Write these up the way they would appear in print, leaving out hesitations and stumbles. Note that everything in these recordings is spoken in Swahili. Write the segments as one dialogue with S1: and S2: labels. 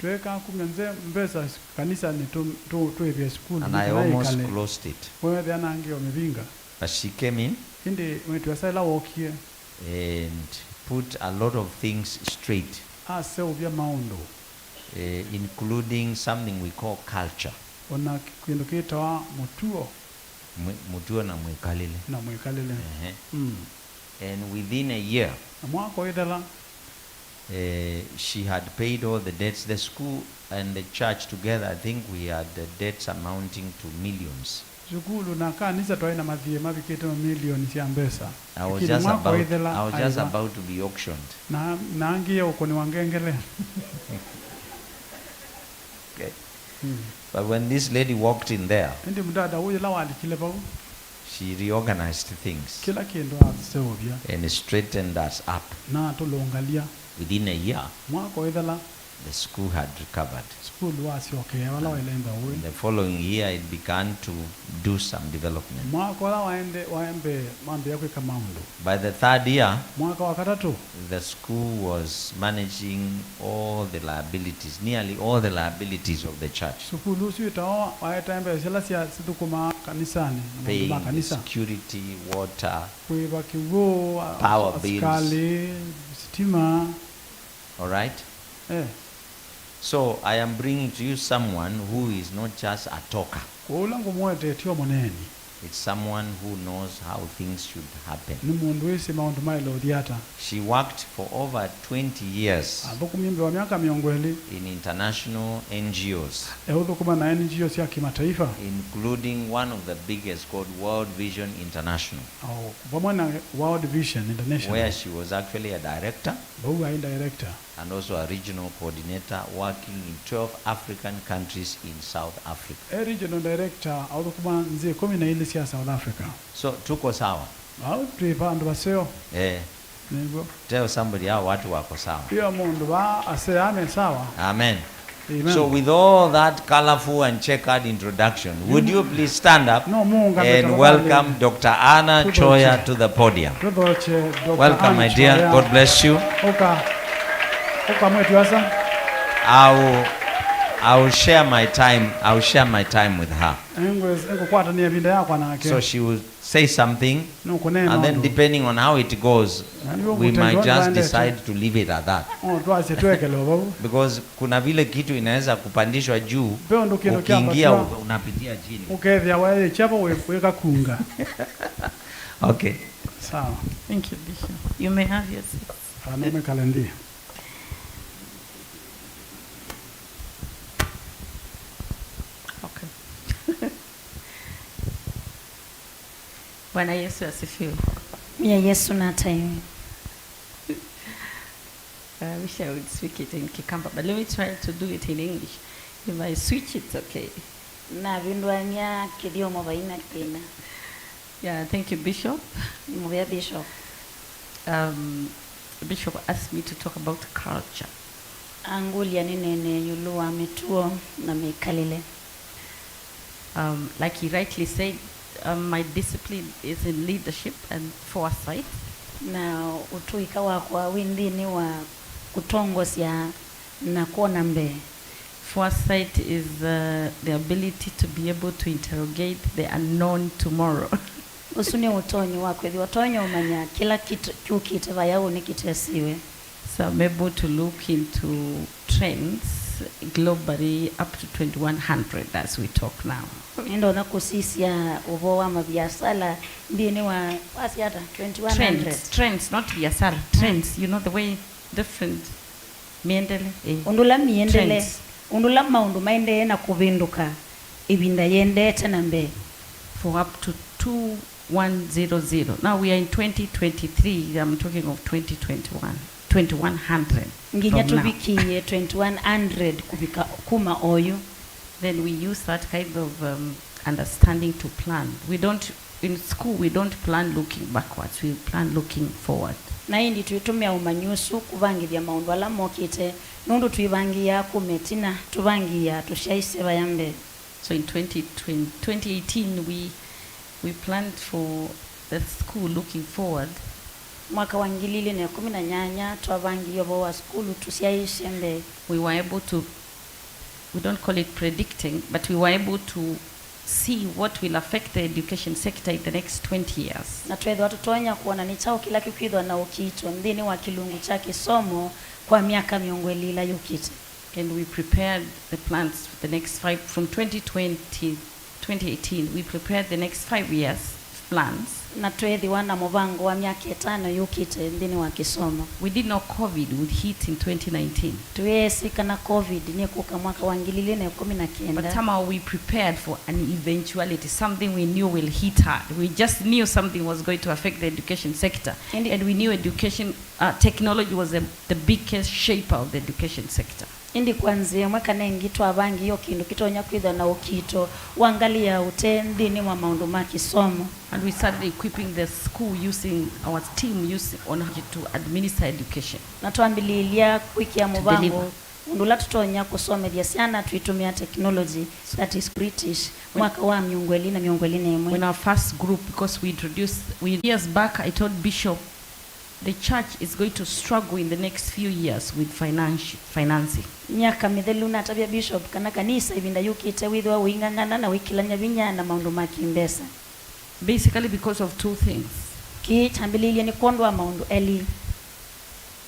S1: Tweka kumyanze mbesa kanisa ni tuwe school.
S2: And I almost closed it.
S1: Wewe the anangi omebinga.
S2: But she came in
S1: Indi mwetuwasala wokie.
S2: and put a lot of things straight,
S1: Ase ubia maondo.
S2: including something we call culture.
S1: Ona kindu kitawa mutuo.
S2: Mutuo na mwikalile.
S1: Na mwikalile.
S2: And within a year,
S1: Mwako idala.
S2: She had paid all the debts. The school and the church together, I think we had the debts amounting to millions.
S1: Zukulu na kanisa twaina madhie mabikete milioni ya mbesa.
S2: I was just about to be auctioned.
S1: Na angia ukoni wangengele.
S2: Okay. But when this lady walked in there, she reorganized things and straightened us up. Within a year, the school had recovered. The following year, it began to do some development. By the third year, the school was managing all the liabilities, nearly all the liabilities of the church. Paying security, water, power bills. All right? So I am bringing to you someone who is not just a talker. It's someone who knows how things should happen. She worked for over 20 years in international NGOs, including one of the biggest called World Vision International, where she was actually a director and also a regional coordinator working in 12 African countries in South Africa.
S1: A regional director South Africa.
S2: So tuko sawa. Tell somebody how watu wako sawa. Amen. Amen. So with all that colorful and checkered introduction, would you please stand up and welcome Dr. Anna Choya to the podium. Welcome, my dear. God bless you. I will share my time. I will share my time with her. So she will say something, and then depending on how it goes, we might just decide to leave it at that. Because kuna vile kitu inaweza kupandishwa juu, ukiingia unapitia chini. Okay.
S1: So,
S3: thank you, Bishop. You may have your seats. Bwana Yesu asifiwe.
S4: Mia Yesu na time.
S3: I wish I would speak it in Kikamba, but let me try to do it in English. If I switch, it's okay.
S4: Na vindwania kidio mabaina kena.
S3: Yeah, thank you, Bishop.
S4: Mwaya Bishop.
S3: Bishop asked me to talk about culture.
S4: Angulia nene yuluwa metuo na mekalile.
S3: Like he rightly said, my discipline is in leadership and foresight.
S4: Na utuika kwa windi ni wa kutongosya na kuona mbe.
S3: Foresight is the ability to be able to interrogate the unknown tomorrow.
S4: Usuni utonyo wako, the utonyo umanya kila kitu kitava yao ni kitesiwe.
S3: So I'm able to look into trends globally up to 2100 as we talk now.
S4: Ndo na kusisia uvoa mabiasala mbini wa wasiata 2100.
S3: Trends, not biasala. Trends, you know the way different miendele.
S4: Undula miendele. Undula maundu maende na kuvinduka. Ibinda yende tena mbe.
S3: For up to 2100. Now we are in 2023. I'm talking of 2021. 2100.
S4: Nginya tubikiye 2100 kubika kuma oyu.
S3: Then we use that kind of understanding to plan. We don't, in school, we don't plan looking backwards. We plan looking forward.
S4: Na hindi tuitumia umanyusu kuvangi ya maundu ala mokite. Nundu tuivangi ya kumetina, tuvangi ya tushaise vayambe.
S3: So in 2018, we planned for the school looking forward.
S4: Mwaka wangilili na 18 tuavangi yobo wa skulu tusiaishe mbe.
S3: We were able to we don't call it predicting, but we were able to see what will affect the education sector in the next 20 years.
S4: Na twetho tutonya kuona ni chao kila kikwithwa na ukitwa ndini wa kilungu cha kisomo kwa miaka miongo elila yukite.
S3: And we prepared the plans for the next 5 from 2018. We prepared the next 5 years plans.
S4: Na twethi wana mubango wa miaka 5 yukite ndini wa kisomo.
S3: We did know COVID would hit in 2019.
S4: Tuesi kana COVID ni kuka mwaka wa 2019.
S3: But somehow we prepared for an eventuality, something we knew will hit hard. We just knew something was going to affect the education sector. And we knew education technology was the biggest shaper of the education sector.
S4: Indi kwanzia mwaka nengi twabangi yo kindu kitonya kwitha na ukito wangalia utendi ni wa maundu ma kisomo.
S3: And we started equipping the school using our team on how to administer education.
S4: Na twambililia kwikia mubango undula tutonya kusomedia sana tuitumia technology that is British mwaka wa miongweli na miongweli nemwe.
S3: When our first group, because years back I told Bishop the church is going to struggle in the next few years with financing.
S4: Nyaka mithelu na tabia Bishop kana kanisa ibinda yukite withwa wingangana na wikilanya vinyana maundu makimbesa.
S3: Basically because of two things.
S4: Ki tambililia ni kondwa maundu eli.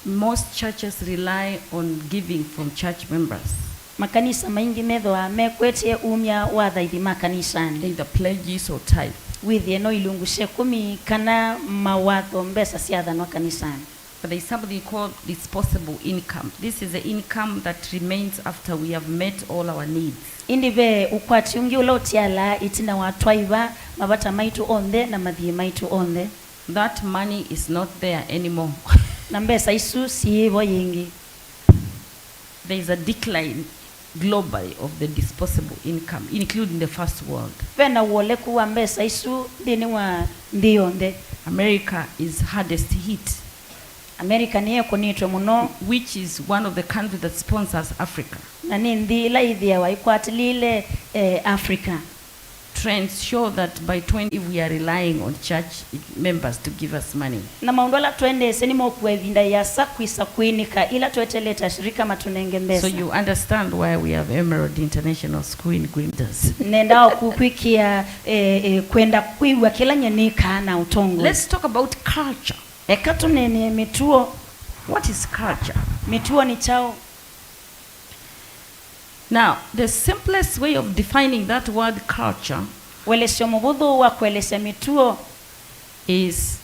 S3: Most churches rely on giving from church members.
S4: Makanisa maingi methwa mekwetie umya wa thaithi makanisani.
S3: Either pledges or tithe.
S4: With no ilungu shekumi kana mawatho mbesa siadhanwa kanisani.
S3: But there is something called disposable income. This is the income that remains after we have met all our needs.
S4: Indive ukwati ungi ulotiala itina watwaiva mabata maitu onde na madhie maitu onde.
S3: That money is not there anymore.
S4: Na mbesa isu siivo yingi.
S3: There is a decline globally of the disposable income, including the first world.
S4: Vena wole kuwa mbesa isu dini wa ndionde.
S3: America is hardest hit.
S4: America niye kunitwe muno,
S3: which is one of the countries that sponsors Africa.
S4: Na nindi la idhia wa ikwaatilile Africa.
S3: Trends show that by 20 we are relying on church members to give us money.
S4: Na maundola twende senimo kuevinda ya sakwisa kuinika ila tueteleta shirika matunenge mbesa.
S3: So you understand why we have Emerald International School in Grinders.
S4: Nenda kukwikia kwenda kuiwa kila nyenika na utongo.
S3: Let's talk about culture.
S4: Ekatu nene mituo.
S3: What is culture?
S4: Mituo ni chao.
S3: Now, the simplest way of defining that word culture is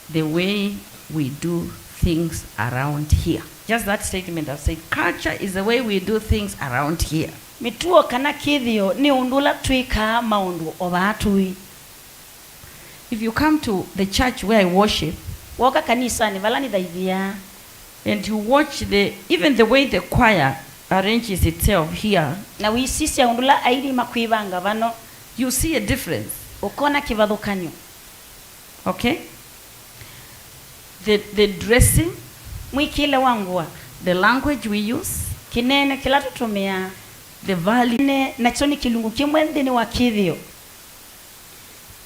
S3: the way we do things around here. Just that statement I've said. Culture is the way we do things around here.
S4: Mituo kana kithio ni undula twika maundu obatui.
S3: If you come to the church where I worship,
S4: waka kanisa ni valani daivia,
S3: and you watch even the way the choir arranges itself here,
S4: na wisisi undula aidi makwibanga vano,
S3: you see a difference.
S4: Ukona kivadhukanyo.
S3: Okay? The dressing,
S4: mwikile wangua,
S3: the language we use,
S4: kinene kila tutumia,
S3: the value,
S4: ne nachoni kilungu kimwendeni wa kithio.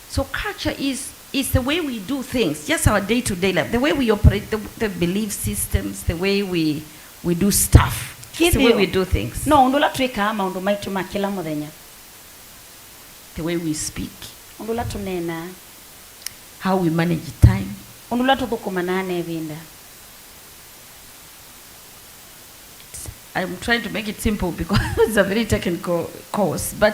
S3: So culture is the way we do things, just our day-to-day life, the way we operate, the belief systems, the way we do stuff. It's the way we do things.
S4: No, undula twika ama undu maitu makila muthenya.
S3: The way we speak.
S4: Undula tunena.
S3: How we manage time.
S4: Undula tuthukumanane vinda.
S3: I'm trying to make it simple because it's a very technical course, but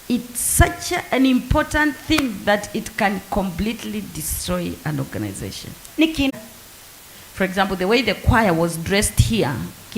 S3: it's such an important thing that it can completely destroy an organization.
S4: Niki.
S3: For example, the way the choir was dressed here